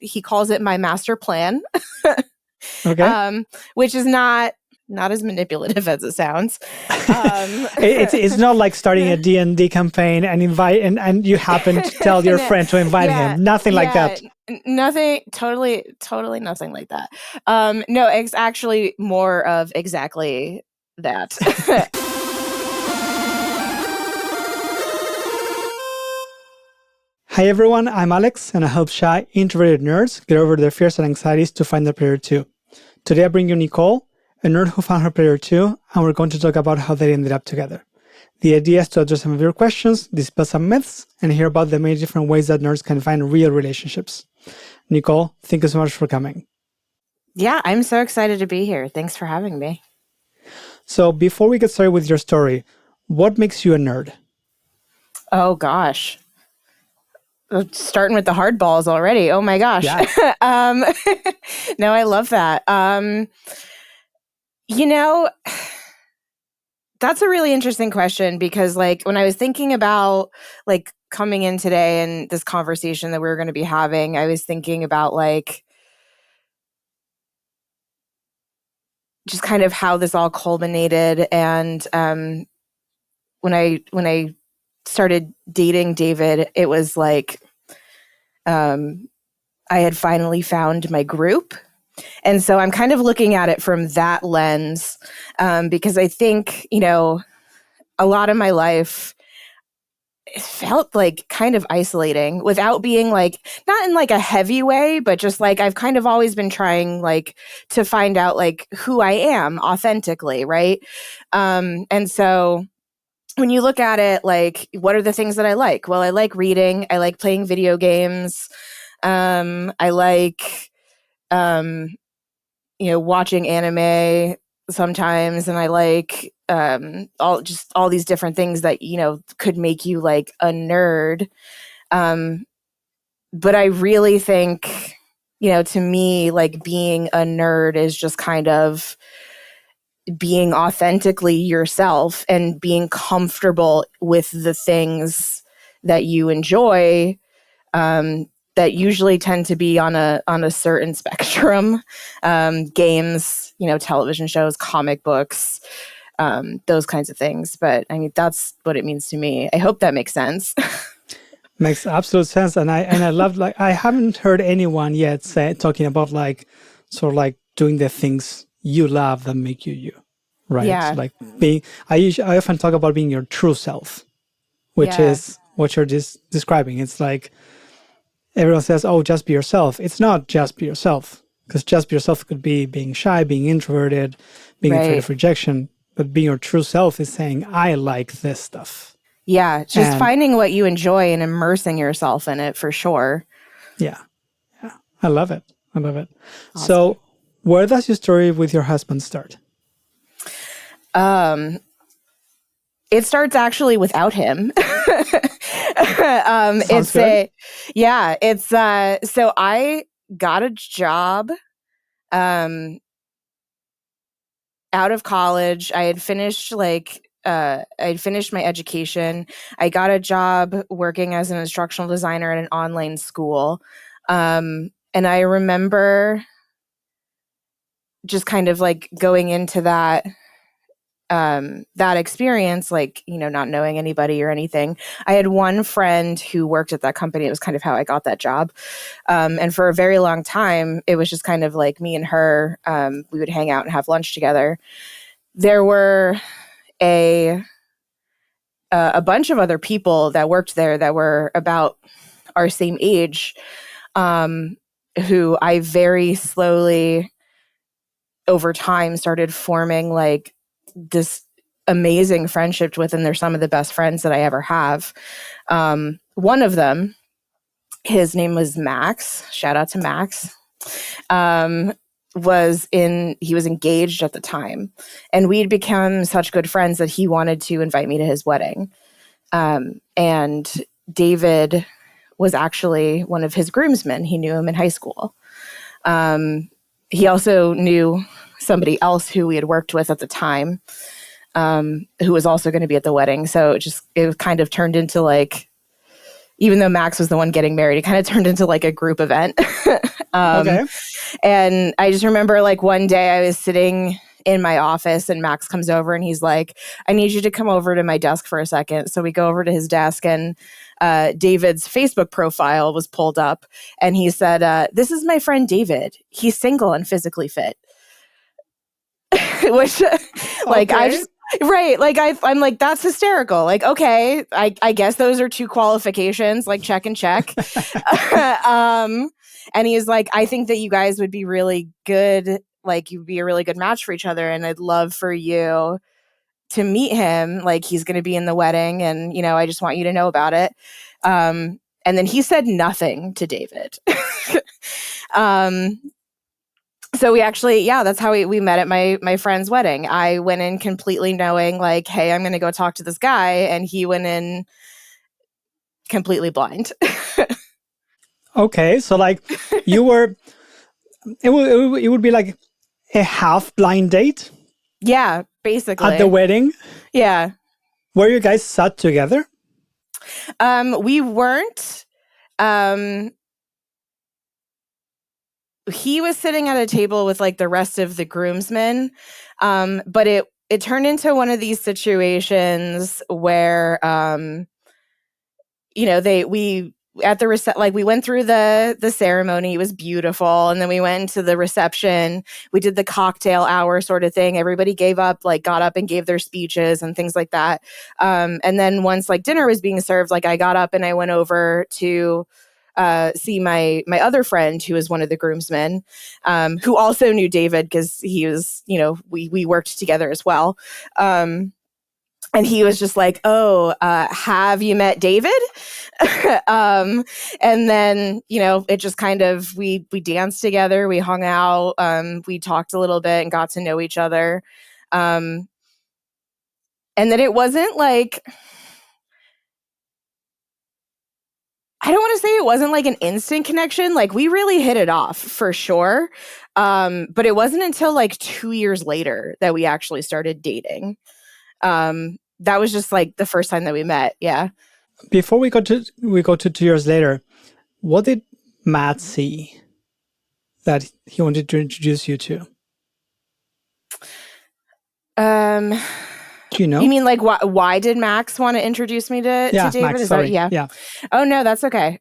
he calls it my master plan, Okay. Which is not as manipulative as it sounds. It's not like starting a D&D campaign and you happen to tell your friend to invite him. Nothing like that. Nothing. Totally nothing like that. No, it's actually more of exactly that. Hi everyone, I'm Alex, and I help shy, introverted nerds get over their fears and anxieties to find their player 2. Today I bring you Nicole, a nerd who found her player 2, and we're going to talk about how they ended up together. The idea is to address some of your questions, dispel some myths, and hear about the many different ways that nerds can find real relationships. Nicole, thank you so much for coming. Yeah, I'm so excited to be here. Thanks for having me. So before we get started with your story, what makes you a nerd? Oh gosh. Starting with the hard balls already. Oh my gosh. Yeah. No, I love that. That's a really interesting question because like when I was thinking about like coming in today and this conversation that we were going to be having, I was thinking about like just kind of how this all culminated. And when I started dating David, it was like I had finally found my group. And so I'm kind of looking at it from that lens because I think, a lot of my life it felt like kind of isolating without being like, not in like a heavy way, but just like I've kind of always been trying like to find out like who I am authentically, right? And so when you look at it, like, what are the things that I like? Well, I like reading. I like playing video games. I like, watching anime sometimes. And I like all these different things that, could make you like a nerd. But I really think, to me, like being a nerd is just kind of being authentically yourself and being comfortable with the things that you enjoy, that usually tend to be on a certain spectrum. Games, television shows, comic books, those kinds of things. But I mean, that's what it means to me. I hope that makes sense. Makes absolute sense. And I love, like, I haven't heard anyone yet talking about like sort of like doing the things you love that make you you, right? Yeah. So like I often talk about being your true self, which is what you're describing. It's like everyone says, oh, just be yourself. It's not just be yourself, because just be yourself could be being shy, being introverted, being afraid of rejection. But being your true self is saying, I like this stuff. Yeah, just finding what you enjoy and immersing yourself in it for sure. Yeah. I love it. Awesome. So where does your story with your husband start? It starts actually without him. Sounds good. So I got a job out of college. I had finished my education. I got a job working as an instructional designer at an online school. And I remember just kind of like going into that experience, like, not knowing anybody or anything. I had one friend who worked at that company. It was kind of how I got that job. And for a very long time, it was just kind of like me and her, we would hang out and have lunch together. There were a bunch of other people that worked there that were about our same age, who I very slowly over time started forming like this amazing friendship with, and they're some of the best friends that I ever have. One of them, his name was Max. Shout out to Max. He was engaged at the time, and we'd become such good friends that he wanted to invite me to his wedding. And David was actually one of his groomsmen. He knew him in high school. He also knew somebody else who we had worked with at the time, who was also going to be at the wedding. So it kind of turned into like even though Max was the one getting married, it kind of turned into like a group event. Okay. And I just remember like one day I was sitting in my office and Max comes over and he's like, I need you to come over to my desk for a second. So we go over to his desk and David's Facebook profile was pulled up and he said, this is my friend David. He's single and physically fit. Which like I just right, like I'm like, that's hysterical. Like, okay, I guess those are 2 qualifications, like check and check. And he's like, I think that you guys would be really good, like you'd be a really good match for each other, and I'd love for you to meet him. Like, he's going to be in the wedding, and I just want you to know about it. And then he said nothing to David. So we actually, that's how we met at my friend's wedding. I went in completely knowing like, hey, I'm going to go talk to this guy. And he went in completely blind. Okay. So like you were, it would be like a half blind date. Yeah, basically. At the wedding. Yeah. Were you guys sat together? We weren't. He was sitting at a table with like the rest of the groomsmen, but it turned into one of these situations where we at the like we went through the ceremony. It was beautiful, and then we went into the reception. We did the cocktail hour sort of thing. Everybody got up and gave their speeches and things like that. And then once like dinner was being served, like I got up and I went over to see my other friend who was one of the groomsmen, who also knew David because he was, we worked together as well. And he was just like, oh, have you met David? And then, it just kind of, we danced together, we hung out, we talked a little bit and got to know each other. And then it wasn't like, I don't want to say it wasn't like an instant connection. Like we really hit it off for sure. But it wasn't until like 2 years later that we actually started dating. That was just like the first time that we met. Yeah. Before we go to 2 years later, what did Matt see that he wanted to introduce you to? Do you know? You mean like why did Max want to introduce me to David? Max, Is sorry. That, yeah. Oh no, that's okay.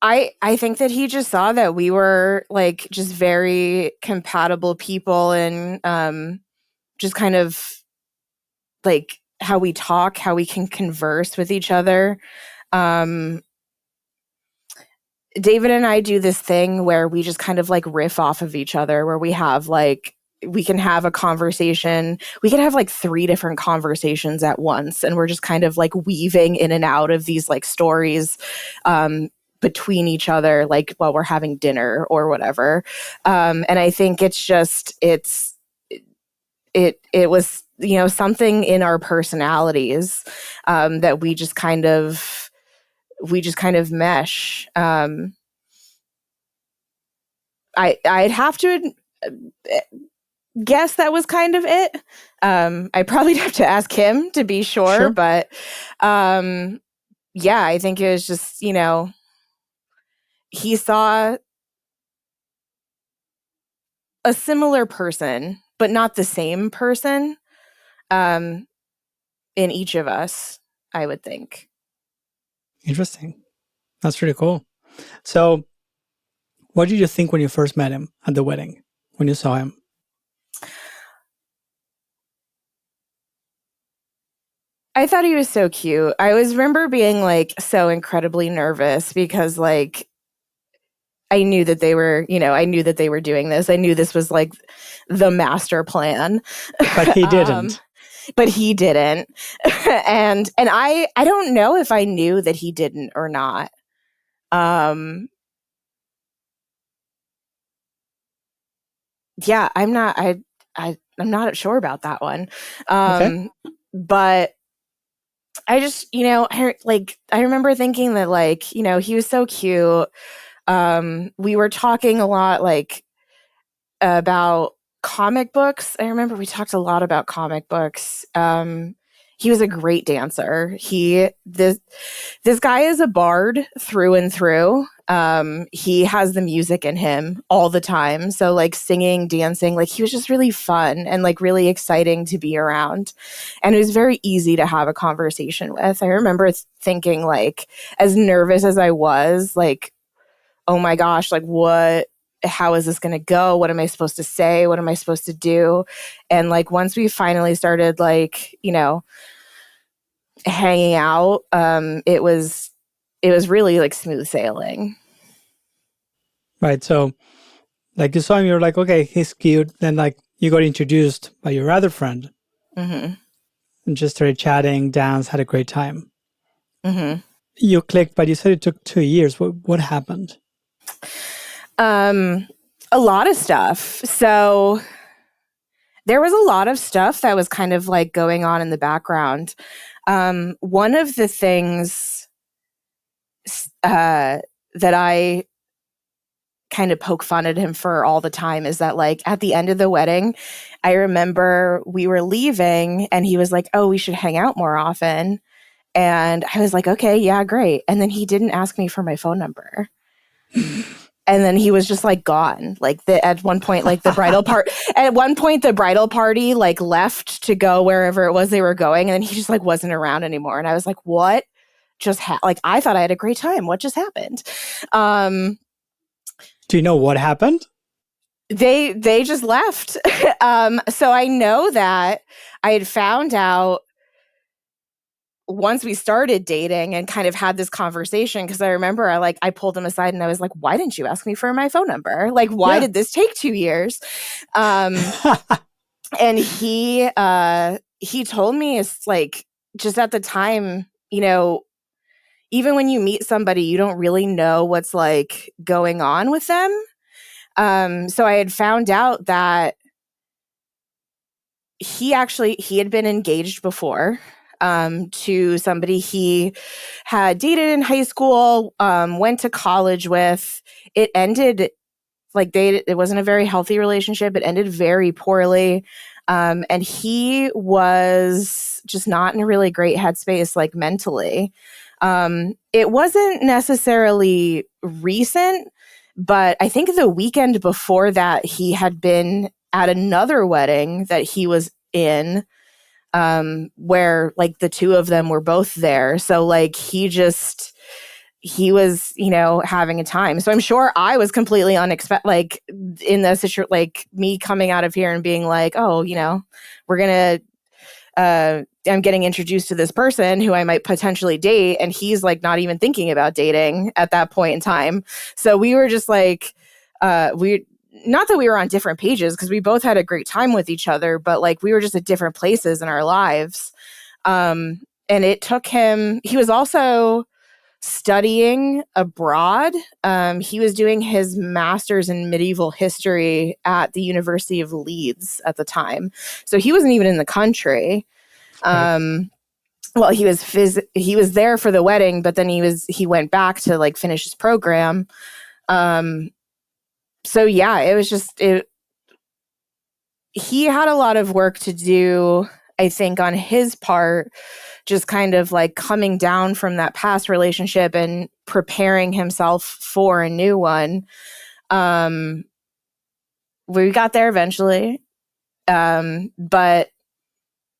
I think that he just saw that we were like just very compatible people, and just kind of like how we talk, how we can converse with each other. David and I do this thing where we just kind of like riff off of each other, where we have like, we can have a conversation. We can have like 3 different conversations at once. And we're just kind of like weaving in and out of these like stories between each other, like while we're having dinner or whatever. And I think it's just, it was, something in our personalities that we just kind of mesh. I'd have to guess that was kind of it. I probably have to ask him to be sure. But yeah, I think it was just, he saw a similar person, but not the same person in each of us, I would think. Interesting. That's pretty cool. So what did you think when you first met him at the wedding, when you saw him? I thought he was so cute. I always remember being like so incredibly nervous because like I knew that they were, doing this. I knew this was like the master plan. But he didn't. But he didn't. and I don't know if I knew that he didn't or not. Yeah, I'm not sure about that one. Okay. But I just, I remember thinking that like, he was so cute. We were talking a lot like about comic books. I remember we talked a lot about comic books. was a great dancer. This guy is a bard through and through. He has the music in him all the time. So like singing, dancing, like he was just really fun and like really exciting to be around. And it was very easy to have a conversation with. I remember thinking like, as nervous as I was, like, oh my gosh, like how is this going to go? What am I supposed to say? What am I supposed to do? And like, once we finally started like, hanging out, it was really like smooth sailing. Right. So like you saw him, you're like, okay, he's cute. Then like you got introduced by your other friend and just started chatting, danced, had a great time. You clicked, but you said it took 2 years. What happened? A lot of stuff. So there was a lot of stuff that was kind of like going on in the background. One of the things that I kind of poke fun at him for all the time is that like at the end of the wedding, I remember we were leaving and he was like, oh, we should hang out more often. And I was like, okay, yeah, great. And then he didn't ask me for my phone number. And then he was just like gone. Like at one point, like the bridal party like left to go wherever it was they were going. And then he just like wasn't around anymore. And I was like, what just like, I thought I had a great time. What just happened? Do you know what happened? They just left. So I know that I had found out once we started dating and kind of had this conversation, because I remember I pulled him aside and I was like, why didn't you ask me for my phone number? Like, why did this take 2 years? And he told me, it's like, just at the time, even when you meet somebody, you don't really know what's like going on with them. So I had found out that he had been engaged before. To somebody he had dated in high school, went to college with. It ended it wasn't a very healthy relationship. It ended very poorly. And he was just not in a really great headspace, like mentally. It wasn't necessarily recent, but I think the weekend before that, he had been at another wedding that he was in, where like the two of them were both there. So like he was, having a time. So I'm sure I was completely unexpected, like in the situation, like me coming out of here and being like, oh, we're going to, I'm getting introduced to this person who I might potentially date. And he's like not even thinking about dating at that point in time. So we were just like, not that we were on different pages, because we both had a great time with each other, but like we were just at different places in our lives. And it took him, he was also studying abroad. He was doing his master's in medieval history at the University of Leeds at the time. So he wasn't even in the country. Well, he was there for the wedding, but then he went back to like finish his program. So yeah, it was just, he had a lot of work to do, I think, on his part, just kind of like coming down from that past relationship and preparing himself for a new one. We got there eventually. But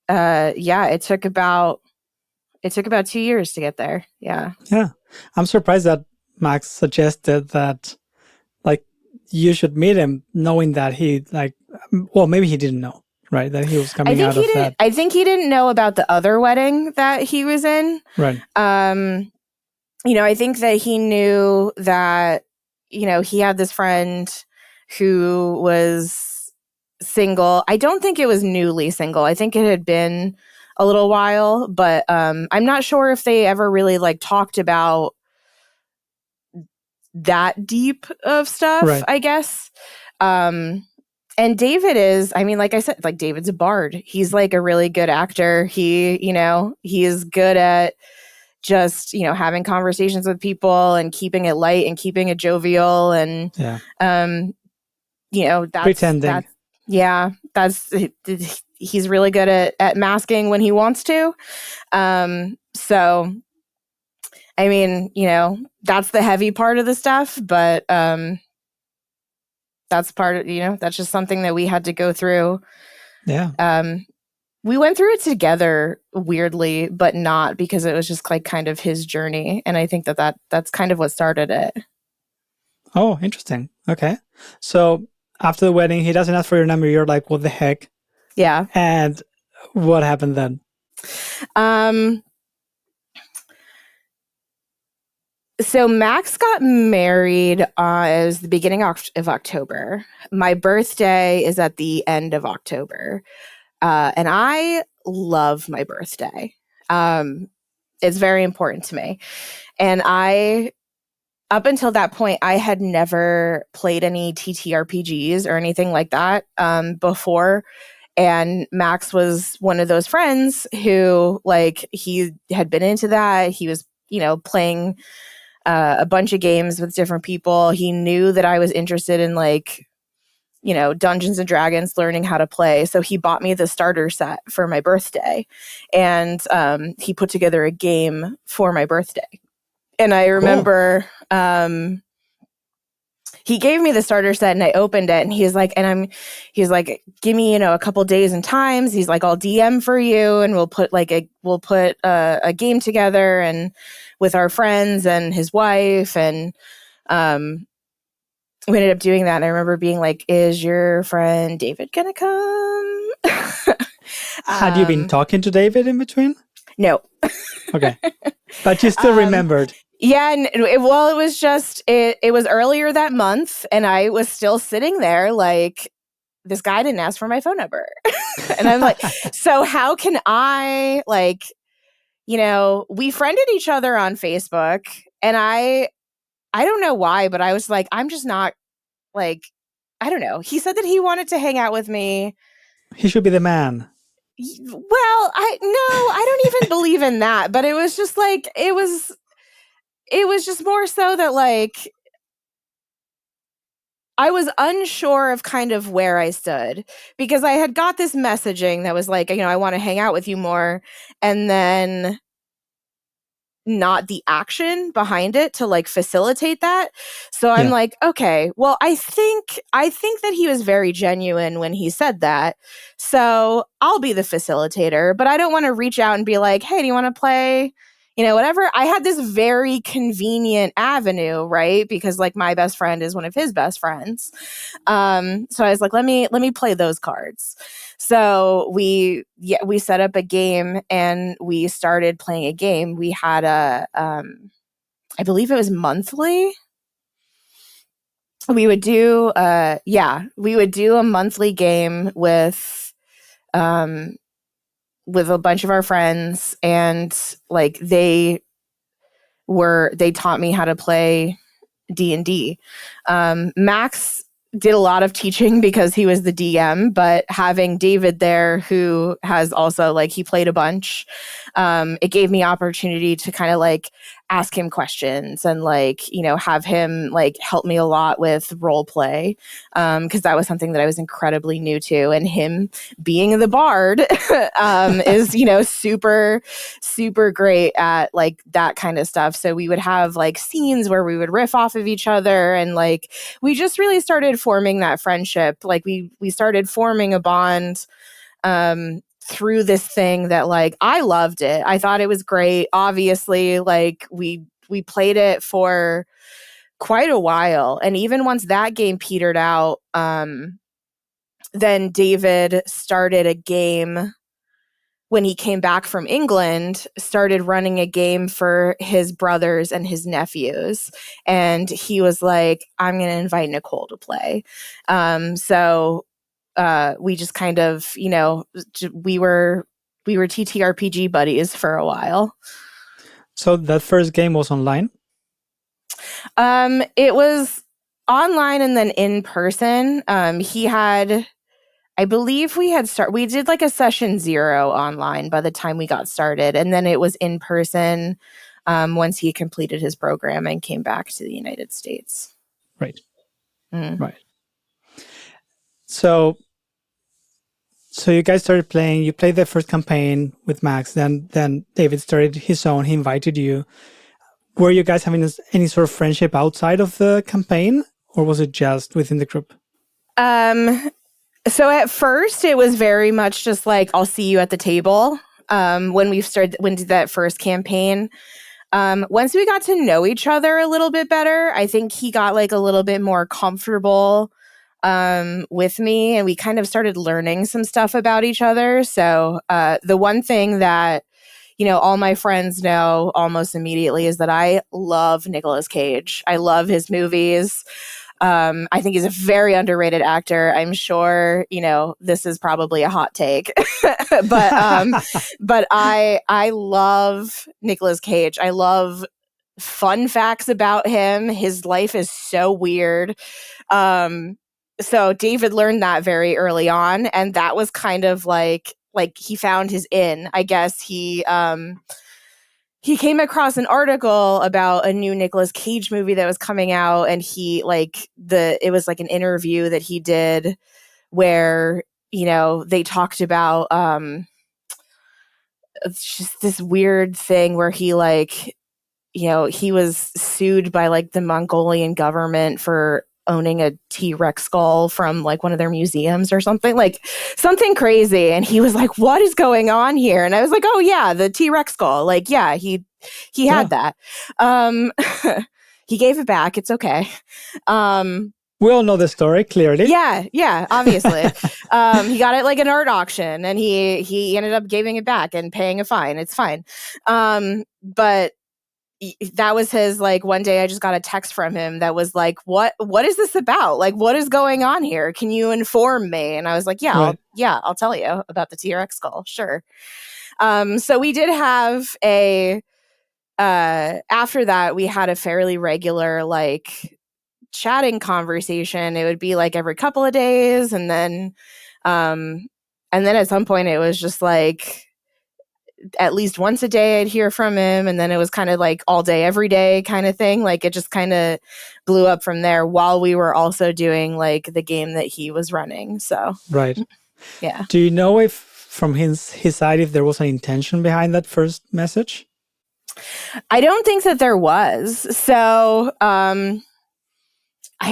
it took about 2 years to get there. Yeah. Yeah. I'm surprised that Max suggested that like you should meet him, knowing that he maybe he didn't know, right? That he was coming out of that. I think he didn't know about the other wedding that he was in. Right. I think that he knew that, he had this friend who was single. I don't think it was newly single. I think it had been a little while, but I'm not sure if they ever really like talked about that deep of stuff, right. I guess. And David is, like I said, like David's a bard. He's like a really good actor. He is good at just, having conversations with people and keeping it light and keeping it jovial and, that's, pretending. he's really good at masking when he wants to. So, I mean, that's the heavy part of the stuff, but that's part of, that's just something that we had to go through. Yeah. We went through it together, weirdly, but not, because it was just like kind of his journey. And I think that's kind of what started it. Oh, interesting. Okay. So after the wedding, he doesn't ask for your number. You're like, what the heck? Yeah. And what happened then? So Max got married as the beginning of October. My birthday is at the end of October. And I love my birthday. It's very important to me. And up until that point, I had never played any TTRPGs or anything like that before. And Max was one of those friends who, like, he had been into that. He was, playing a bunch of games with different people. He knew that I was interested in, like, Dungeons and Dragons, learning how to play. So he bought me the starter set for my birthday. And he put together a game for my birthday. And I remember he gave me the starter set and I opened it and he's like, give me, a couple days and times. He's like, I'll DM for you and we'll put a game together and with our friends and his wife. And we ended up doing that. And I remember being like, is your friend David going to come? Had you been talking to David in between? No. Okay. But you still remembered. Yeah. And it was just, it was earlier that month and I was still sitting there like, this guy didn't ask for my phone number. And I'm like, so how can I, like, we friended each other on Facebook and I don't know why, but I was like, I'm just not, like, I don't know. He said that he wanted to hang out with me. He should be the man. Well, I don't even believe in that, but it was just like, it was just more so that, like, I was unsure of kind of where I stood because I had got this messaging that was like, I want to hang out with you more. And then not the action behind it to, like, facilitate that. So I'm like, okay, well, I think that he was very genuine when he said that. So I'll be the facilitator, but I don't want to reach out and be like, hey, do you want to play? Whatever. I had this very convenient avenue, right? Because, like, my best friend is one of his best friends. So I was like, let me play those cards. So we set up a game and we started playing a game. We had I believe it was monthly. We would do a monthly game with a bunch of our friends, and, like, they taught me how to play D&D. Max did a lot of teaching because he was the DM, but having David there, who has also, like, he played a bunch, it gave me opportunity to kind of, like, ask him questions and, like, have him, like, help me a lot with role play, because that was something that I was incredibly new to, and him being the bard is super, super great at, like, that kind of stuff. So we would have, like, scenes where we would riff off of each other, and, like, we just really started forming that friendship. Like, we started forming a bond through this thing that, like, I loved it. I thought it was great. Obviously, like, we played it for quite a while. And even once that game petered out, then David started a game when he came back from England, started running a game for his brothers and his nephews. And he was like, I'm going to invite Nicole to play. So we just kind of, we were TTRPG buddies for a while. So that first game was online? It was online and then in person. He had, I believe we did, like, a session 0 online by the time we got started. And then it was in person once he completed his program and came back to the United States. Right. Right. So So you guys started playing. You played the first campaign with Max. Then David started his own. He invited you. Were you guys having any sort of friendship outside of the campaign, or was it just within the group? So at first, it was very much just like, I'll see you at the table. When we did that first campaign. Once we got to know each other a little bit better, I think he got like a little bit more comfortable with me, and we kind of started learning some stuff about each other. So the one thing that, all my friends know almost immediately is that I love Nicolas Cage. I love his movies. I think he's a very underrated actor. I'm sure, this is probably a hot take, but I love Nicolas Cage. I love fun facts about him. His life is so weird. So David learned that very early on, and that was kind of like he found his in. I guess he came across an article about a new Nicolas Cage movie that was coming out, and it was like an interview that he did where, they talked about just this weird thing where he he was sued by like the Mongolian government for owning a T-Rex skull from like one of their museums or something, like something crazy. And he was like, what is going on here? And I was like, oh yeah, the T-Rex skull. Like, yeah, he had that. He gave it back. It's okay. We all know the story, clearly. Yeah, obviously. He got it like an art auction, and he ended up giving it back and paying a fine. It's fine. But that was his, like, one day I just got a text from him that was like, what is this about? Like, what is going on here? Can you inform me? And I was like, yeah, right. I'll tell you about the T-Rex skull. Sure. So we did have after that, we had a fairly regular, like, chatting conversation. It would be like every couple of days. And then at some point it was just like, at least once a day I'd hear from him, and then it was kind of like all day every day kind of thing. Like, it just kind of blew up from there while we were also doing like the game that he was running. So right. Yeah. Do you know if from his side if there was an intention behind that first message? I don't think that there was. So I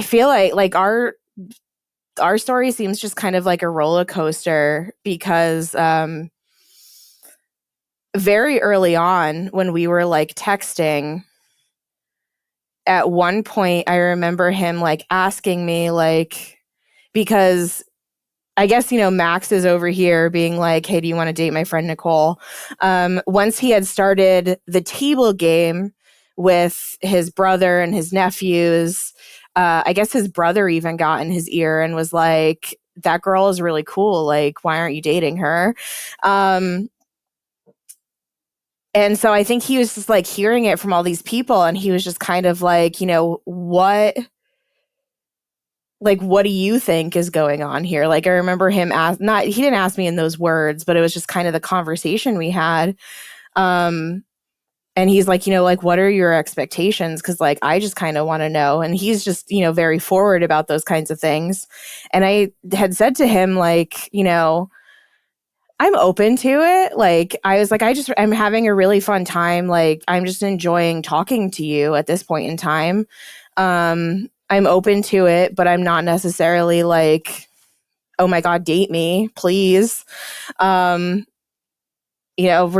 feel like our story seems just kind of like a roller coaster, because very early on when we were like texting, at one point I remember him like asking me, like, because I guess, Max is over here being like, hey, do you want to date my friend Nicole? Once he had started the table game with his brother and his nephews, I guess his brother even got in his ear and was like, that girl is really cool. Like, why aren't you dating her? And so I think he was just like hearing it from all these people, and he was just kind of like, what do you think is going on here? Like, I remember him he didn't ask me in those words, but it was just kind of the conversation we had. And he's like, like, what are your expectations? Because like, I just kind of want to know. And he's just, very forward about those kinds of things. And I had said to him, like, I'm open to it. Like, I was like, I'm having a really fun time. Like, I'm just enjoying talking to you at this point in time. I'm open to it, but I'm not necessarily like, oh my God, date me, please. We're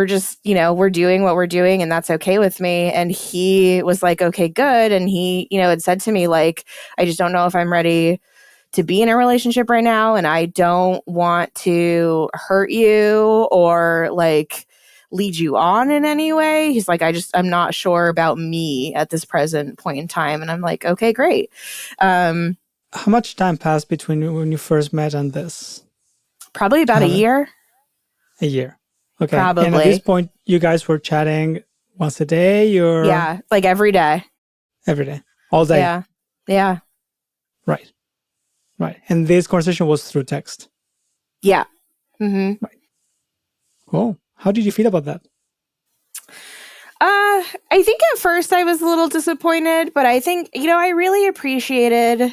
just, we're doing what we're doing, and that's okay with me. And he was like, okay, good. And he, had said to me, like, I just don't know if I'm ready to be in a relationship right now, and I don't want to hurt you or like lead you on in any way. He's like, I'm not sure about me at this present point in time. And I'm like, okay, great. How much time passed between when you first met and this? Probably about a year. A year. Okay. Probably. And at this point, you guys were chatting once a day, or? Yeah, like every day. Every day. All day. Yeah. Yeah. Right. Right. And this conversation was through text. Yeah. Mm-hmm. Right. Cool. How did you feel about that? I think at first I was a little disappointed, but I think, I really appreciated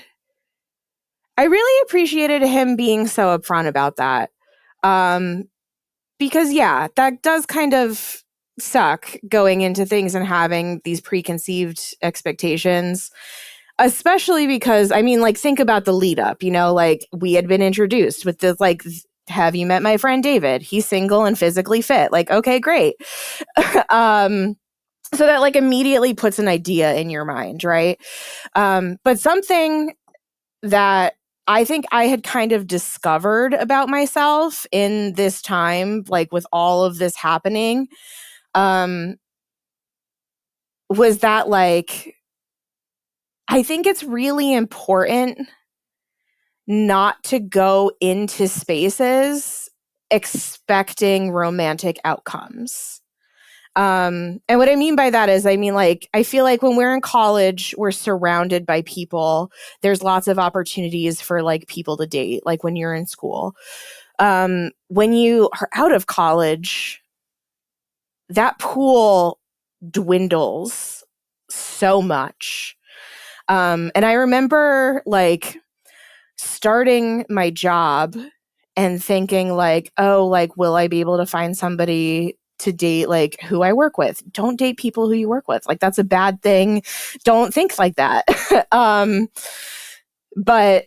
him being so upfront about that. Because yeah, that does kind of suck going into things and having these preconceived expectations, especially because, I mean, like, think about the lead up, you know, like, we had been introduced with this, like, have you met my friend David? He's single and physically fit. Like, okay, great. So that, like, immediately puts an idea in your mind, right? But something that I think I had kind of discovered about myself in this time, like, with all of this happening, was that, like, I think it's really important not to go into spaces expecting romantic outcomes. And what I mean by that is, I mean, like, I feel like when we're in college, we're surrounded by people. There's lots of opportunities for, like, people to date, like when you're in school. When you are out of college, that pool dwindles so much. And I remember, like, starting my job and thinking, like, oh, like, will I be able to find somebody to date, like, who I work with? Don't date people who you work with. Like, that's a bad thing. Don't think like that. But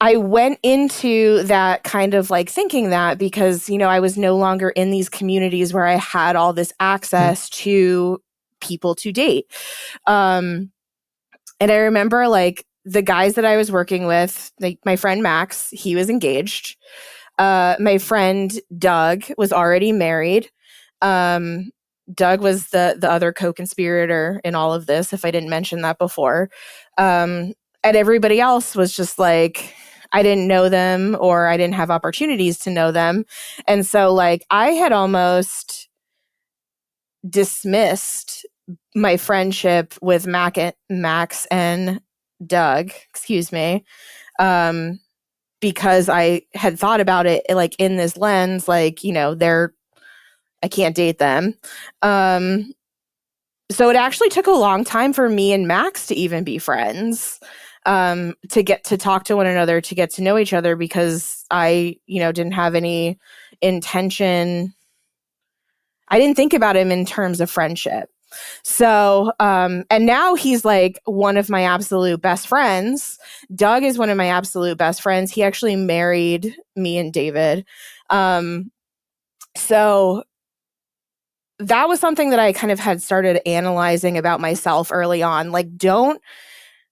I went into that kind of, like, thinking that because, you know, I was no longer in these communities where I had all this access to people to date. And I remember, like, the guys that I was working with, like my friend Max, he was engaged. My friend Doug was already married. Doug was the other co-conspirator in all of this, if I didn't mention that before. And everybody else was just like, I didn't know them, or I didn't have opportunities to know them. And so, like, I had almost dismissed my friendship with Max and Doug, excuse me, because I had thought about it, like, in this lens, like, you know, I can't date them. So it actually took a long time for me and Max to even be friends, to get to talk to one another, to get to know each other, because I, you know, didn't have any intention. I didn't think about him in terms of friendship. So, and now he's, like, one of my absolute best friends. Doug is one of my absolute best friends. He actually married me and David. So that was something that I kind of had started analyzing about myself early on. Like,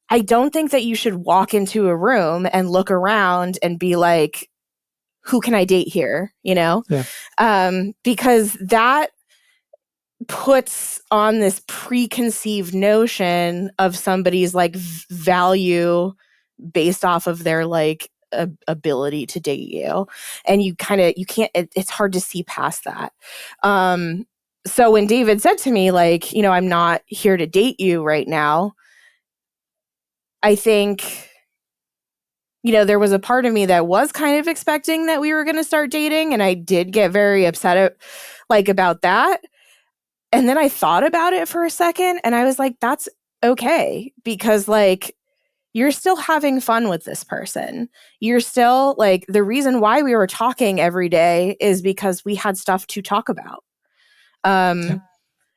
I don't think that you should walk into a room and look around and be like, who can I date here? You know? Yeah. Because that puts on this preconceived notion of somebody's, like, value based off of their, like, ability to date you. And you can't, it's hard to see past that. So when David said to me, like, you know, I'm not here to date you right now, I think, you know, there was a part of me that was kind of expecting that we were going to start dating. And I did get very upset about that. And then I thought about it for a second and I was like, that's okay. Because, like, you're still having fun with this person. You're still, like, the reason why we were talking every day is because we had stuff to talk about.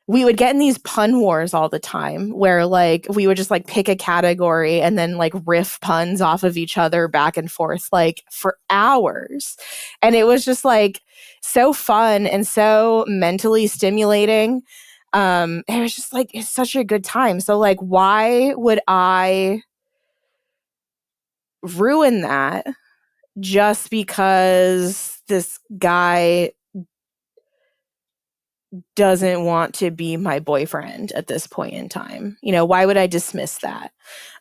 We would get in these pun wars all the time where, like, we would just, like, pick a category and then, like, riff puns off of each other back and forth, like, for hours. And it was just, like, so fun and so mentally stimulating. It was just, like, it's such a good time. So, like, why would I ruin that just because this guy doesn't want to be my boyfriend at this point in time? You know, why would I dismiss that?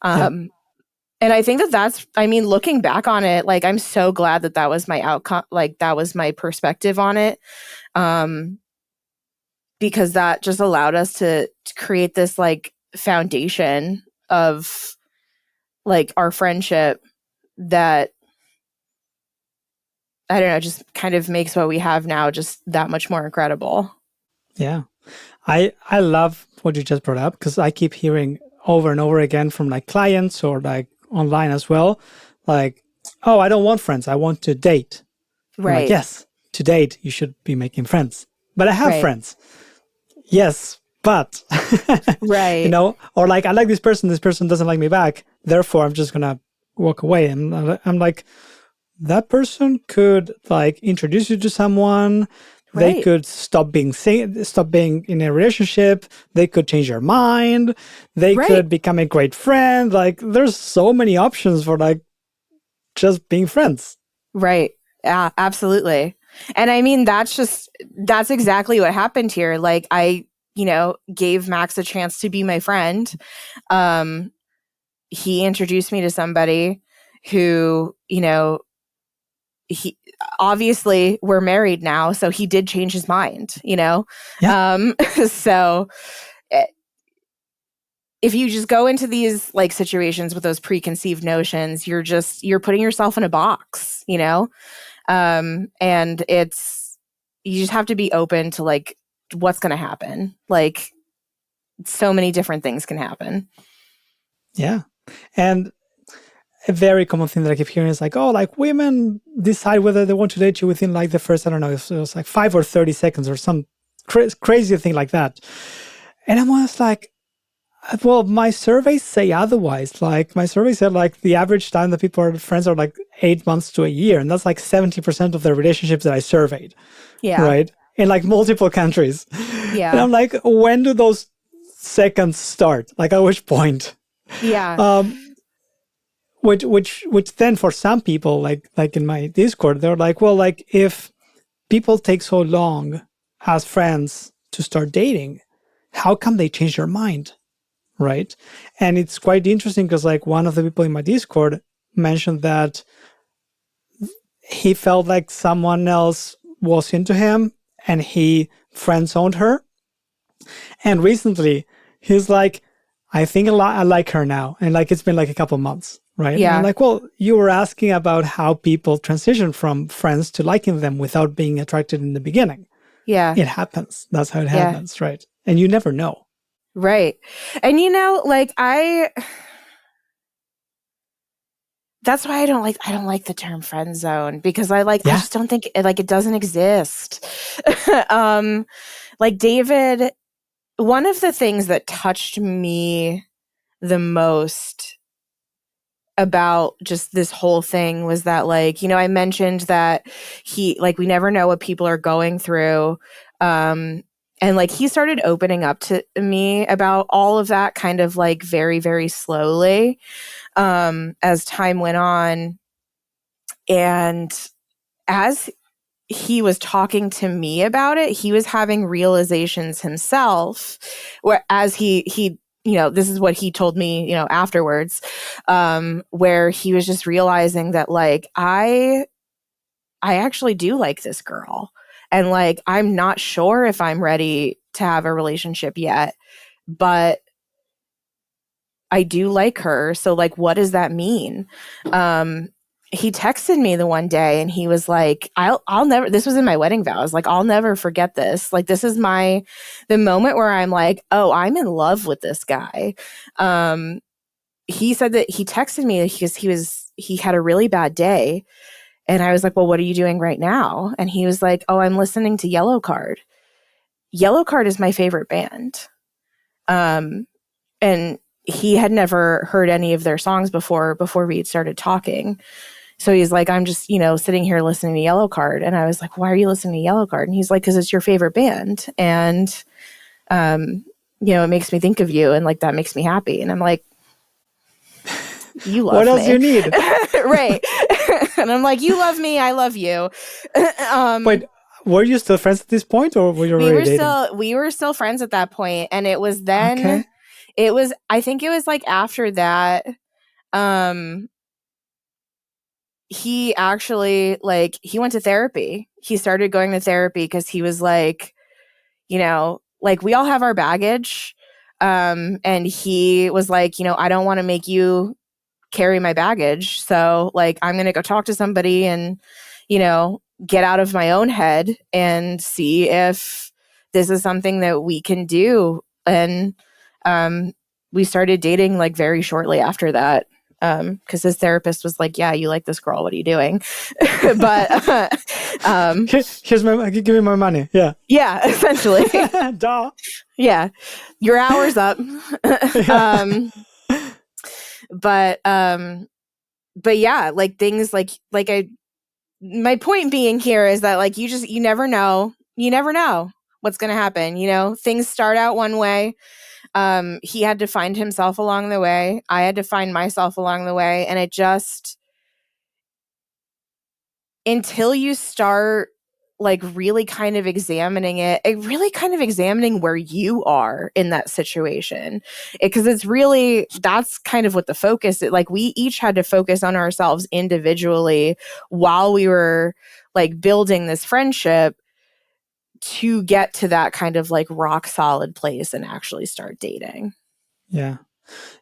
And I think that's, I mean, looking back on it, like, I'm so glad that was my outcome. Like, that was my perspective on it. Because that just allowed us to create this, like, foundation of, like, our friendship that, I don't know, just kind of makes what we have now just that much more incredible. Yeah. I love what you just brought up, because I keep hearing over and over again from, like, clients or, like, online as well, like, oh, I don't want friends, I want to date. I'm like, Right. yes, to date, you should be making friends. But I have Right. friends. Yes, but, Right. or like, I like this person doesn't like me back. Therefore, I'm just going to walk away. And I'm like, that person could like introduce you to someone. They Right. could stop being in a relationship. They could change your mind. They Right. could become a great friend. Like, there's so many options for like just being friends. Right. Yeah, absolutely. And I mean, that's exactly what happened here. Like I, gave Max a chance to be my friend. He introduced me to somebody who, he obviously we're married now, so he did change his mind, Yeah. So if you just go into these like situations with those preconceived notions, you're putting yourself in a box, and you just have to be open to like what's going to happen. Like so many different things can happen. Yeah. And a very common thing that I keep hearing is like, oh, like women decide whether they want to date you within like the first, I don't know, if it was like 5 or 30 seconds or some crazy thing like that. And I'm almost like, well, my surveys say otherwise. Like my survey said like the average time that people are friends are like 8 months to a year. And that's like 70% of the relationships that I surveyed. Yeah. Right. In like multiple countries. Yeah. And I'm like, when do those seconds start? Like at which point? Yeah. Which then for some people, like in my Discord, they're like, well, like if people take so long as friends to start dating, how come they change their mind? Right. And it's quite interesting because like one of the people in my Discord mentioned that he felt like someone else was into him and he friend zoned her. And recently he's like, I think I like her now. And like, it's been like a couple months. Right. Yeah. And I'm like, well, you were asking about how people transition from friends to liking them without being attracted in the beginning. Yeah. It happens. That's how it happens. Right. And you never know. Right. And like that's why I don't like the term friend zone, because I just don't think it doesn't exist. Like David, one of the things that touched me the most about just this whole thing was that like, I mentioned that we never know what people are going through. And like he started opening up to me about all of that kind of like very, very slowly as time went on. And as he was talking to me about it, he was having realizations himself, where as he this is what he told me, afterwards, where he was just realizing that like, I actually do like this girl. And like, I'm not sure if I'm ready to have a relationship yet, but I do like her. So like, what does that mean? He texted me the one day and he was like, I'll never, this was in my wedding vows. Like, I'll never forget this. Like, this is the moment where I'm like, oh, I'm in love with this guy. He said that he texted me because he had a really bad day. And I was like, well, what are you doing right now? And he was like, oh, I'm listening to Yellow Card. Yellow Card is my favorite band. And he had never heard any of their songs before we had started talking. So he's like, I'm just, sitting here listening to Yellow Card. And I was like, why are you listening to Yellow Card? And he's like, because it's your favorite band. And, it makes me think of you. And like, that makes me happy. And I'm like, you love me. What else you need? Right. And I'm like, you love me. I love you. Wait, were you still friends at this point, or were you already dating? We were still friends at that point. And it was then, I think it was like after that, he actually like, he went to therapy. He started going to therapy because he was like, like we all have our baggage. And he was like, I don't want to make you carry my baggage. So like, I'm going to go talk to somebody and, get out of my own head and see if this is something that we can do. And we started dating like very shortly after that. because his therapist was like, yeah, you like this girl, what are you doing? But give me my money. Yeah. Yeah, essentially. Duh. Yeah, your hour's up. But yeah, like things like my point being here is that like you never know what's going to happen. Things start out one way. He had to find himself along the way. I had to find myself along the way. And it just, until you start like really kind of examining where you are in that situation. Because it's really, that's kind of what the focus is. Like we each had to focus on ourselves individually while we were like building this friendship to get to that kind of like rock solid place and actually start dating. Yeah.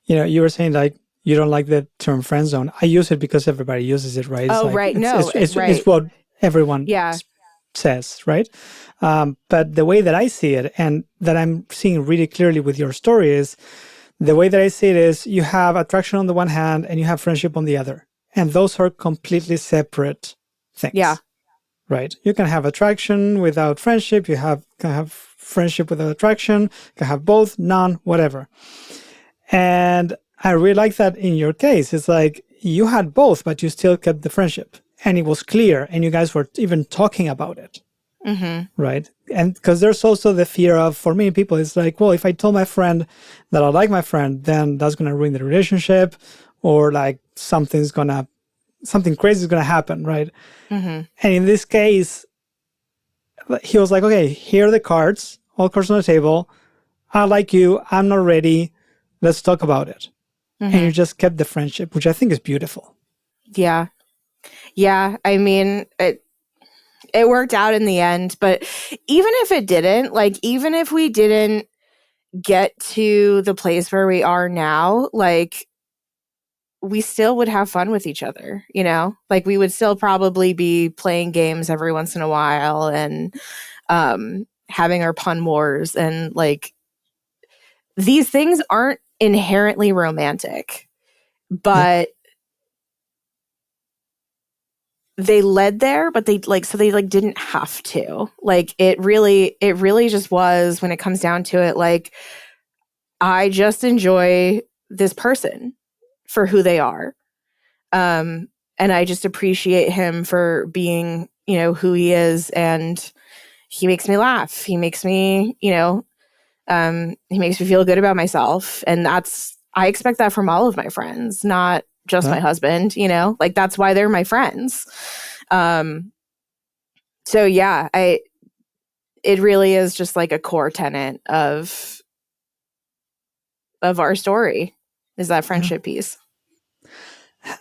You were saying like you don't like the term friend zone. I use it because everybody uses it, right? Right. It's what everyone says, right? But the way that I see it, and that I'm seeing really clearly with your story, is the way that I see it is you have attraction on the one hand and you have friendship on the other. And those are completely separate things. Yeah. Right. You can have attraction without friendship. You can have friendship without attraction. You can have both, none, whatever. And I really like that in your case. It's like you had both, but you still kept the friendship. And it was clear. And you guys were even talking about it. Mm-hmm. Right. And because there's also the fear of, for many people, it's like, well, if I tell my friend that I like my friend, then that's going to ruin the relationship, or like something crazy is going to happen. Right. Mm-hmm. And in this case, he was like, okay, here are the cards, all cards on the table. I like you. I'm not ready. Let's talk about it. Mm-hmm. And you just kept the friendship, which I think is beautiful. Yeah. Yeah. I mean, it worked out in the end, but even if it didn't, like, even if we didn't get to the place where we are now, like, we still would have fun with each other, like we would still probably be playing games every once in a while and having our pun wars. And like, these things aren't inherently romantic, but they led there, but they didn't have to. Like it really just was, when it comes down to it, like I just enjoy this person for who they are. And I just appreciate him for being, who he is, and he makes me laugh. He makes me, he makes me feel good about myself. And I expect that from all of my friends, not just my husband, like that's why they're my friends. So yeah, it really is just like a core tenet of our story, is that friendship piece.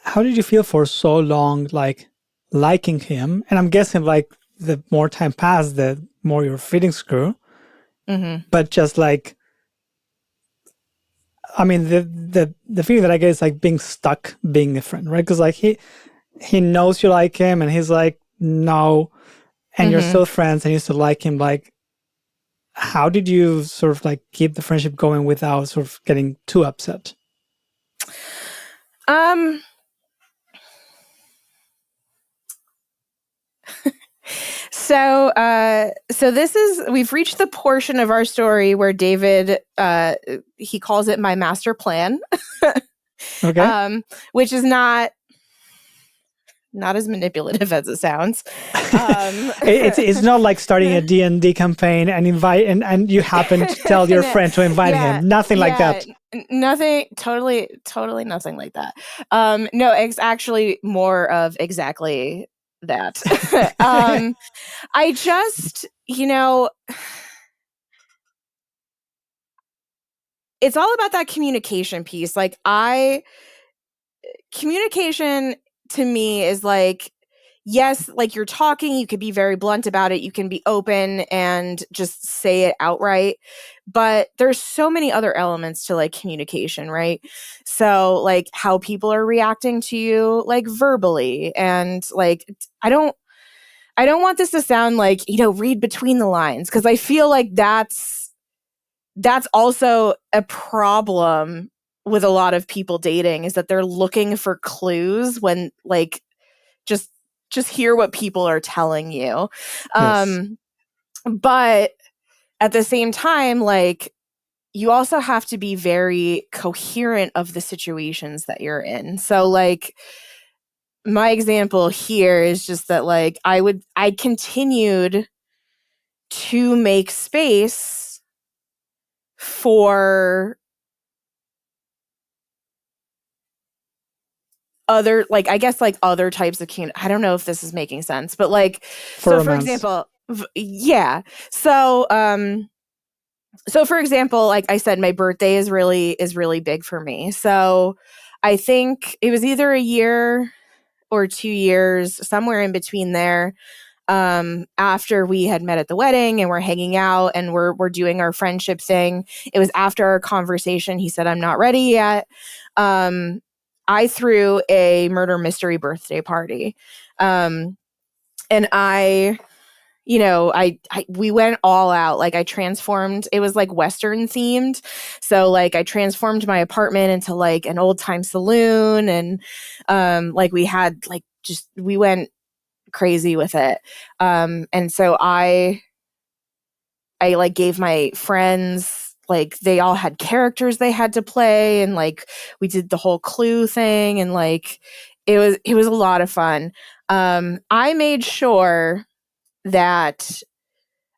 How did you feel for so long, like liking him? And I'm guessing like the more time passed, the more your feelings grew. Mm-hmm. But just like, I mean, the feeling that I get is like being stuck, being a friend, right? Because like he knows you like him, and he's like, no, and you're still friends, and you still like him. Like, how did you sort of like keep the friendship going without sort of getting too upset? So we've reached the portion of our story where David, he calls it my master plan. Okay. Which is not as manipulative as it sounds. It's not like starting a D&D campaign and invite and you happen to tell your friend to invite him. Nothing like that. Nothing. Totally nothing like that. No, it's actually more of exactly that. I just, it's all about that communication piece. Like communication to me is like, yes, like you're talking, you could be very blunt about it. You can be open and just say it outright. But there's so many other elements to like communication, right? So like how people are reacting to you, like verbally, and like, I don't want this to sound like, read between the lines, because I feel like that's also a problem with a lot of people dating is that they're looking for clues when like just hear what people are telling you. Yes. But at the same time, like, you also have to be very coherent of the situations that you're in. So like my example here is just that like I continued to make space for other, like, I guess like other types of I don't know if this is making sense, but like, For for romance. example, yeah. So for example, like I said, my birthday is really big for me. So I think it was either a year or 2 years, somewhere in between there, after we had met at the wedding and we're hanging out and we're doing our friendship thing. It was after our conversation. He said, "I'm not ready yet." I threw a murder mystery birthday party. And I we went all out. Like I transformed, it was like Western themed. So like I transformed my apartment into like an old time saloon. And like we had like we went crazy with it. And so I like gave my friends, like they all had characters they had to play, and like we did the whole clue thing, and like it was a lot of fun. I made sure that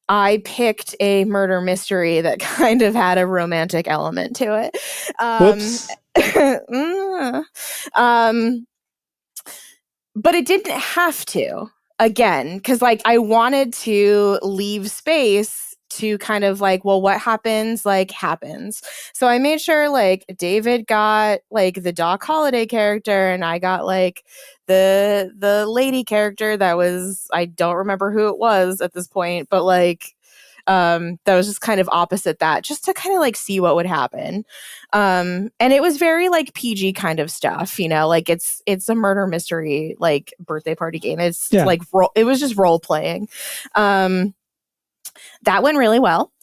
I picked a murder mystery that kind of had a romantic element to it. Whoops. But it didn't have to, again, because like I wanted to leave space to kind of like, well, what happens, like happens. So I made sure like David got like the Doc Holliday character, and I got like the lady character that was, I don't remember who it was at this point, but like that was just kind of opposite that, just to kind of like see what would happen. And it was very like PG kind of stuff, like it's a murder mystery, like birthday party game. It's like it was just role playing. That went really well.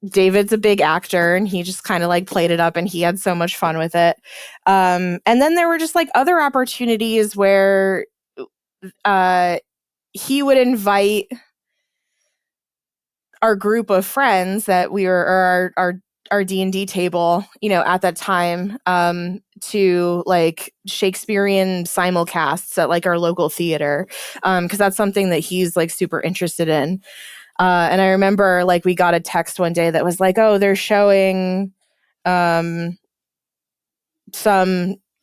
David's a big actor, and he just kind of like played it up, and he had so much fun with it. And then there were just like other opportunities where he would invite our group of friends that we were, or our D&D table, at that time, to like Shakespearean simulcasts at like our local theater, because that's something that he's like super interested in. And I remember like we got a text one day that was like, "Oh, they're showing some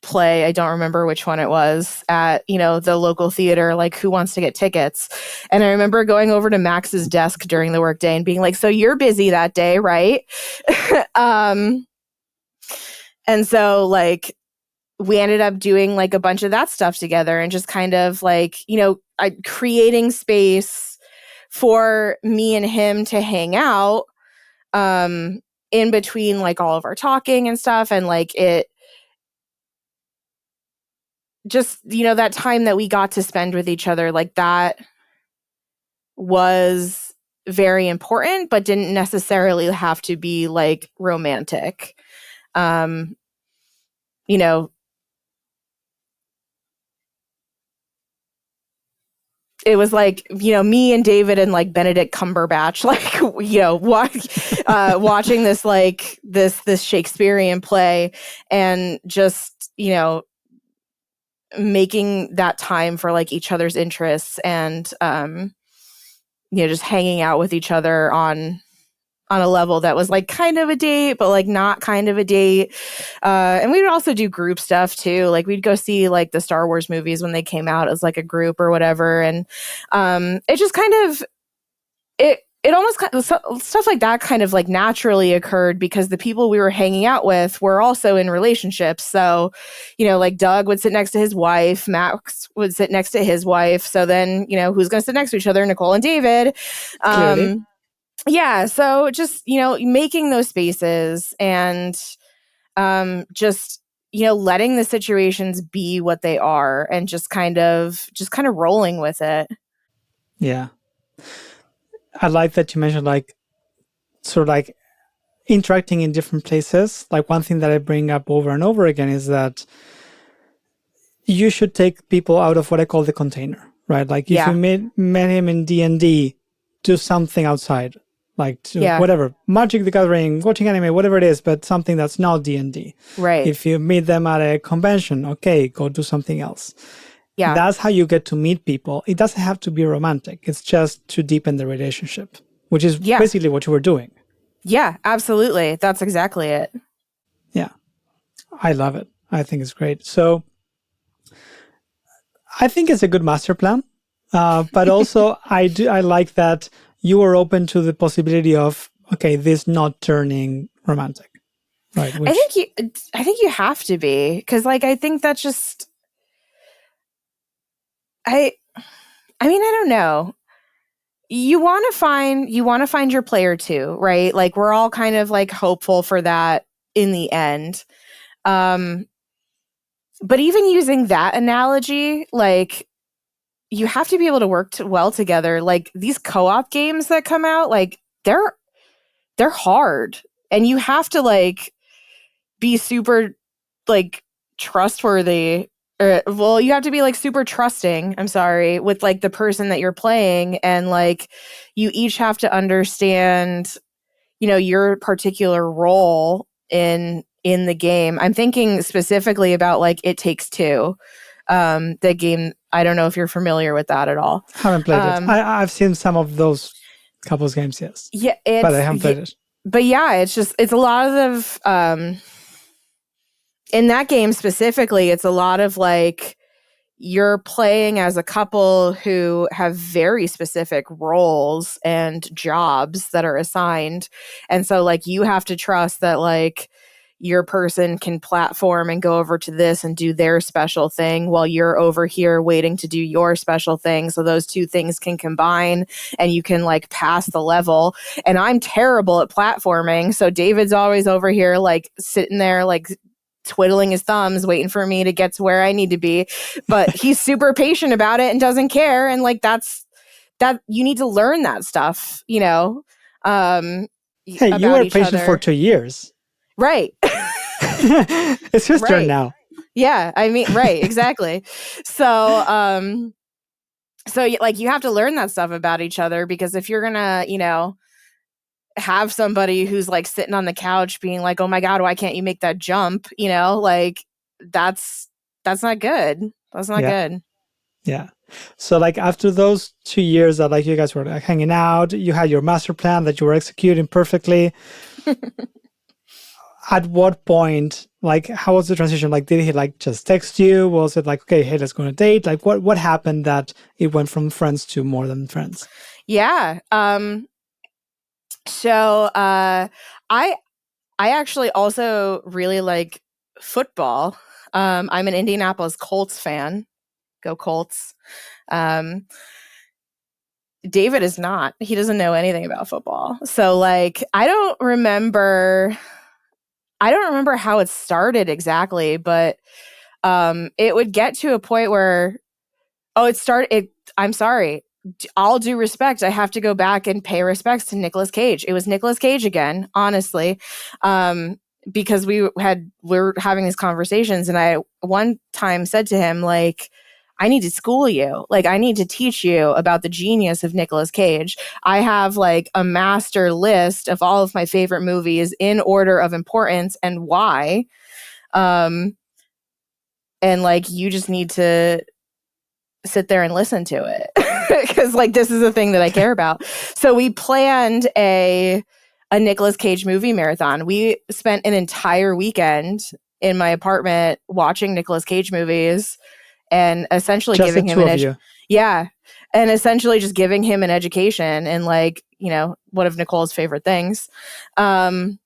play," I don't remember which one it was, at the local theater, like, who wants to get tickets? And I remember going over to Max's desk during the workday and being like, "So you're busy that day, right?" And so like we ended up doing like a bunch of that stuff together, and just kind of like creating space for me and him to hang out in between like all of our talking and stuff. And like it just, that time that we got to spend with each other, like that was very important, but didn't necessarily have to be like romantic. It was like, me and David and like Benedict Cumberbatch, like, watching this, like this Shakespearean play, and just, making that time for like each other's interests, and just hanging out with each other on a level that was like kind of a date, but like not kind of a date. And we would also do group stuff too. Like we'd go see like the Star Wars movies when they came out as like a group or whatever. And it just kind of, it almost kind of, stuff like that kind of like naturally occurred because the people we were hanging out with were also in relationships. So, like Doug would sit next to his wife, Max would sit next to his wife. So then, who's going to sit next to each other? Nicole and David. Yeah. So just, making those spaces, and just, letting the situations be what they are, and just kind of rolling with it. Yeah. I like that you mentioned like sort of like interacting in different places, like one thing that I bring up over and over again is that you should take people out of what I call the container, right? Like if you met him in D&D, do something outside, like whatever, Magic the Gathering, watching anime, whatever it is, but something that's not D&D. Right. If you meet them at a convention, okay, go do something else. Yeah. That's how you get to meet people. It doesn't have to be romantic. It's just to deepen the relationship, which is basically what you were doing. Yeah, absolutely. That's exactly it. Yeah. I love it. I think it's great. So I think it's a good master plan, but also I like that you were open to the possibility of, okay, this not turning romantic, right? I think you have to be, because like I think that's just I mean, I don't know. You want to find your player too, right? Like we're all kind of like hopeful for that in the end. But even using that analogy, like you have to be able to work well together. Like these co-op games that come out, like they're hard, and you have to like be super like trustworthy. Well, you have to be like super trusting, with like the person that you're playing, and like you each have to understand, your particular role in the game. I'm thinking specifically about like It Takes Two, the game. I don't know if you're familiar with that at all. Haven't played it. I've seen some of those couples games, yes. Yeah, but I haven't played it. But yeah, it's a lot of in that game specifically, it's a lot of like you're playing as a couple who have very specific roles and jobs that are assigned. And so like you have to trust that like your person can platform and go over to this and do their special thing while you're over here waiting to do your special thing. So those two things can combine and you can like pass the level. And I'm terrible at platforming. So David's always over here like sitting there like twiddling his thumbs, waiting for me to get to where I need to be. But he's super patient about it and doesn't care. And like, that you need to learn that stuff, Hey, you were patient for 2 years. Right. It's his turn now. Yeah. I mean, right. Exactly. So like you have to learn that stuff about each other, because if you're gonna, have somebody who's like sitting on the couch being like, oh my God, why can't you make that jump? Like that's not good. That's not good. Yeah. So like after those 2 years that like you guys were like hanging out, you had your master plan that you were executing perfectly. At what point, like, how was the transition? Like, did he like just text you? Was it like, okay, hey, let's go on a date? Like what happened that it went from friends to more than friends? Yeah. So I actually also really like football. I'm an Indianapolis Colts fan. Go Colts. David is not. He doesn't know anything about football. So like I don't remember how it started exactly, but it would get to a point where I'm sorry. All due respect, I have to go back and pay respects to Nicolas Cage. It was Nicolas Cage again, honestly, because we're having these conversations, and I one time said to him, like, I need to school you. Like, I need to teach you about the genius of Nicolas Cage. I have like a master list of all of my favorite movies in order of importance and why. And like, you just need to sit there and listen to it, because like this is a thing that I care about. So we planned a Nicolas Cage movie marathon. We spent an entire weekend in my apartment watching Nicolas Cage movies and essentially just giving him and essentially just giving him an education in like, one of Nicole's favorite things. And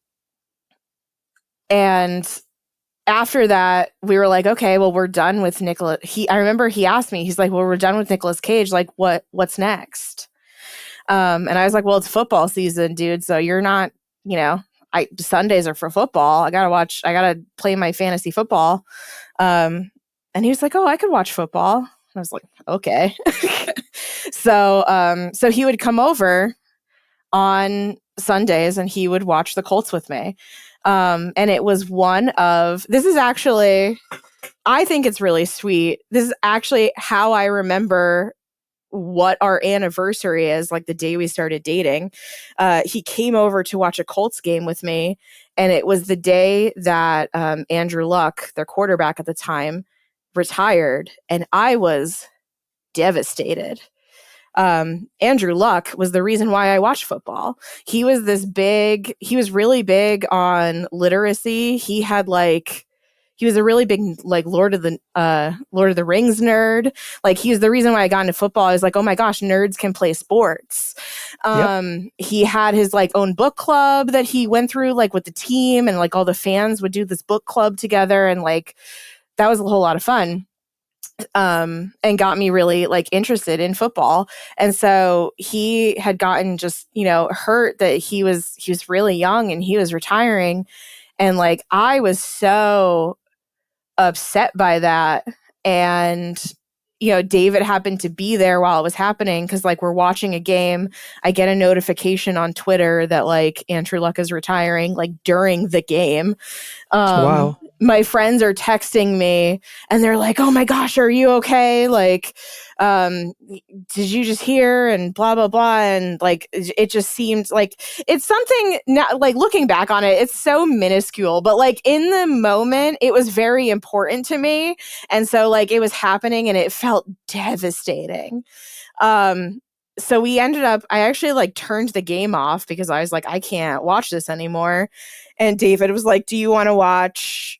after that, we were like, okay, well, we're done with Nicolas. I remember he asked me, he's like, well, we're done with Nicolas Cage. Like, what's next? And I was like, well, it's football season, dude. So you're not, Sundays are for football. I gotta play my fantasy football. And he was like, oh, I could watch football. And I was like, okay. So he would come over on Sundays and he would watch the Colts with me. And it was this is actually, I think it's really sweet. This is actually how I remember what our anniversary is, like the day we started dating. He came over to watch a Colts game with me, and it was the day that Andrew Luck, their quarterback at the time, retired, and I was devastated. Andrew Luck was the reason why I watched football. He was really big on literacy. He was a really big like Lord of the Rings nerd. Like he was the reason why I got into football. I was like, oh my gosh, nerds can play sports. He had his like own book club that he went through like with the team, and like all the fans would do this book club together, and like that was a whole lot of fun. And got me really like interested in football. And so he had gotten just, hurt that he was really young and he was retiring. And like, I was so upset by that. And, David happened to be there while it was happening. Cause like we're watching a game. I get a notification on Twitter that like Andrew Luck is retiring, like during the game. Wow. My friends are texting me and they're like, oh my gosh, are you okay? Like, did you just hear? And blah, blah, blah. And like, it just seemed like it's something now, like looking back on it, it's so minuscule, but like in the moment, it was very important to me. And so like it was happening and it felt devastating. So we ended up, I actually like turned the game off because I was like, I can't watch this anymore. And David was like, do you want to watch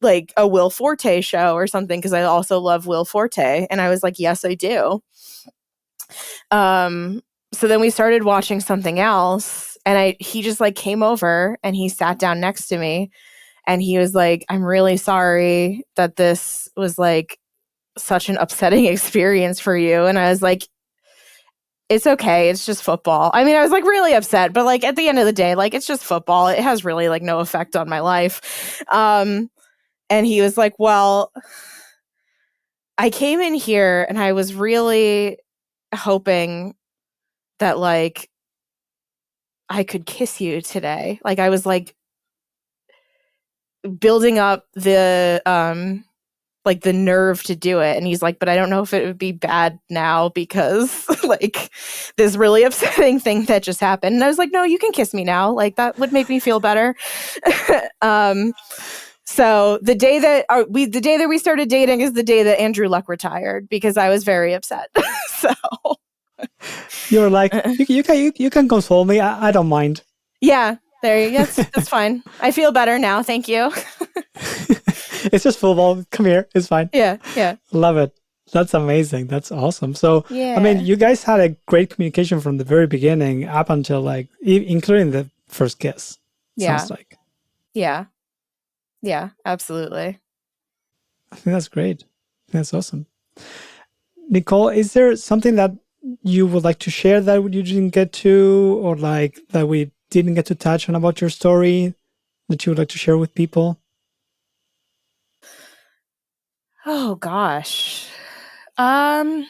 like a Will Forte show or something? Because I also love Will Forte. And I was like, yes, I do. So then we started watching something else, and he just like came over and he sat down next to me and he was like, I'm really sorry that this was like such an upsetting experience for you. And I was like, it's okay. It's just football. I mean, I was like really upset, but like at the end of the day, like it's just football. It has really like no effect on my life. And he was like, well, I came in here and I was really hoping that like I could kiss you today. Like I was like building up the like the nerve to do it. And he's like, but I don't know if it would be bad now because like this really upsetting thing that just happened. And I was like, no, you can kiss me now. Like that would make me feel better. So the day that we started dating is the day that Andrew Luck retired because I was very upset. So you were like, you can console me. I don't mind. Yeah, that's fine. I feel better now. Thank you. It's just football. Come here. It's fine. Yeah. Love it. That's amazing. That's awesome. So, yeah. I mean, you guys had a great communication from the very beginning up until like, including the first kiss. Sounds like. Yeah, absolutely. I think that's great. That's awesome. Nicole, is there something that you would like to share that you didn't get to, or like that we didn't get to touch on about your story that you would like to share with people? Oh gosh. I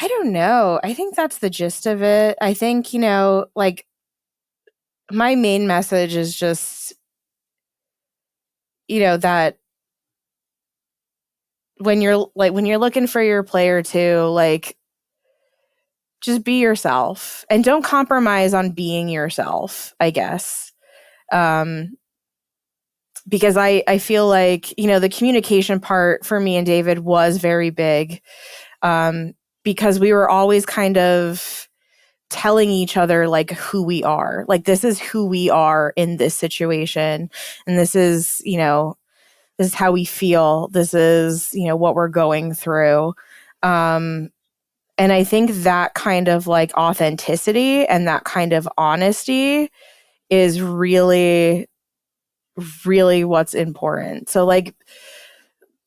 don't know. I think that's the gist of it. I think, like my main message is just, that when you're looking for your player to like, just be yourself and don't compromise on being yourself, I guess. Because I feel like, the communication part for me and David was very big, because we were always kind of telling each other like who we are. Like, this is who we are in this situation. And this is, this is how we feel. This is, what we're going through. And I think that kind of like authenticity and that kind of honesty is really, really what's important. So like,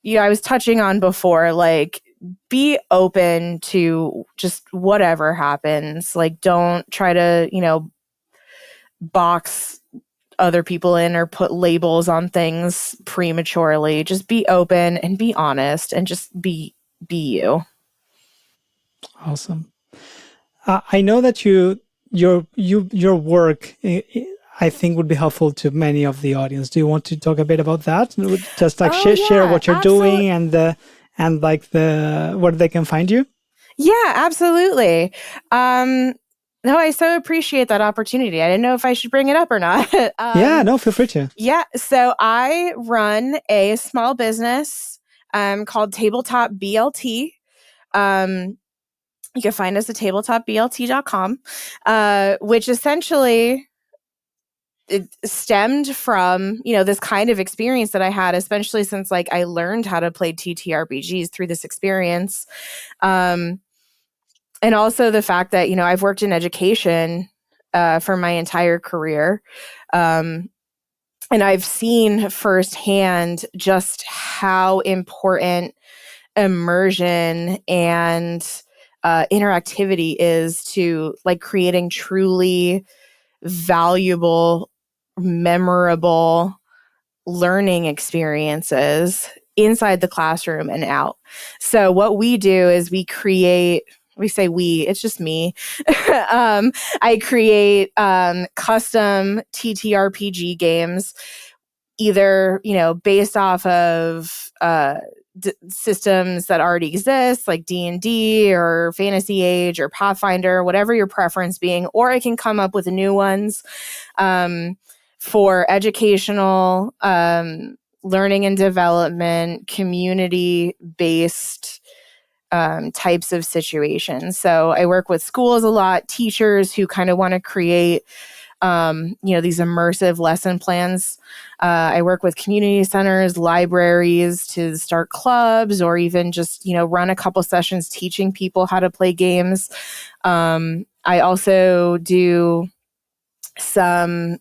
I was touching on before, like, be open to just whatever happens. Like, don't try to, box other people in or put labels on things prematurely. Just be open and be honest and just be you. Awesome. I know that you your work, I think, would be helpful to many of the audience. Do you want to talk a bit about that? Just like share what you're doing and like where they can find you? Yeah, absolutely. No, I so appreciate that opportunity. I didn't know if I should bring it up or not. Yeah, no, feel free to. Yeah, so I run a small business called Tabletop BLT. You can find us at tabletopblt.com, which essentially it stemmed from, this kind of experience that I had, especially since like I learned how to play TTRPGs through this experience. And also the fact that, I've worked in education for my entire career. And I've seen firsthand just how important immersion and interactivity is to like creating truly valuable, memorable learning experiences inside the classroom and out. So what we do is we say it's just me. I create custom TTRPG games, either, based off of systems that already exist, like D&D or Fantasy Age or Pathfinder, whatever your preference being, or I can come up with new ones for educational, learning and development, community-based types of situations. So I work with schools a lot, teachers who kind of want to create these immersive lesson plans. I work with community centers, libraries to start clubs, or even just, run a couple sessions teaching people how to play games. I also do some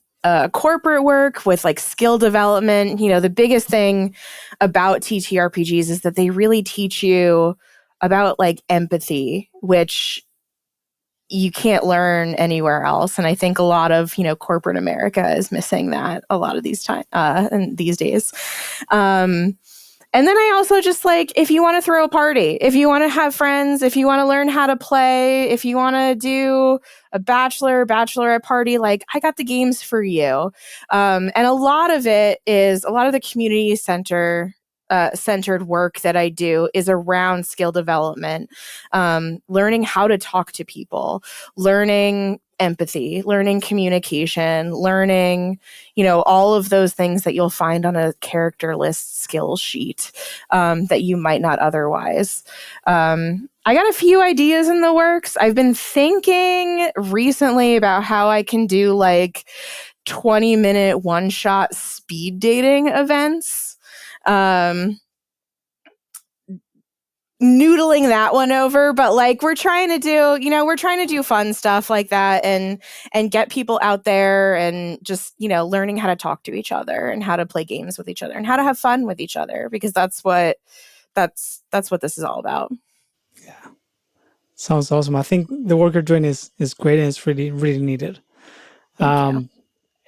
corporate work with like skill development. The biggest thing about TTRPGs is that they really teach you about like empathy, which you can't learn anywhere else. And I think a lot of, corporate America is missing that a lot of these days. And then I also just like, if you want to throw a party, if you want to have friends, if you want to learn how to play, if you want to do a bachelorette party, like I got the games for you. And a lot of the community centered work that I do is around skill development, learning how to talk to people, learning empathy, learning communication, learning, all of those things that you'll find on a character list skill sheet that you might not otherwise. I got a few ideas in the works. I've been thinking recently about how I can do like 20-minute one-shot speed dating events. Noodling that one over, but like we're trying to do fun stuff like that and get people out there and just, learning how to talk to each other and how to play games with each other and how to have fun with each other, because that's what this is all about. Yeah. Sounds awesome. I think the work you're doing is great and it's really, really needed. Thank you.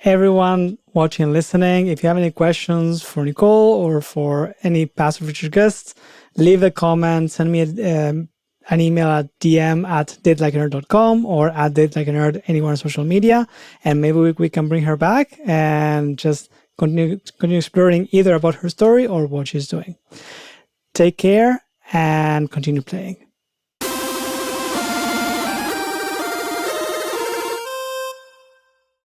Everyone watching and listening, if you have any questions for Nicole or for any past or future guests, leave a comment, send me an email at dm@datelikeanerd.com or at datelikeanerd anywhere on social media, and maybe we can bring her back and just continue exploring either about her story or what she's doing. Take care and continue playing.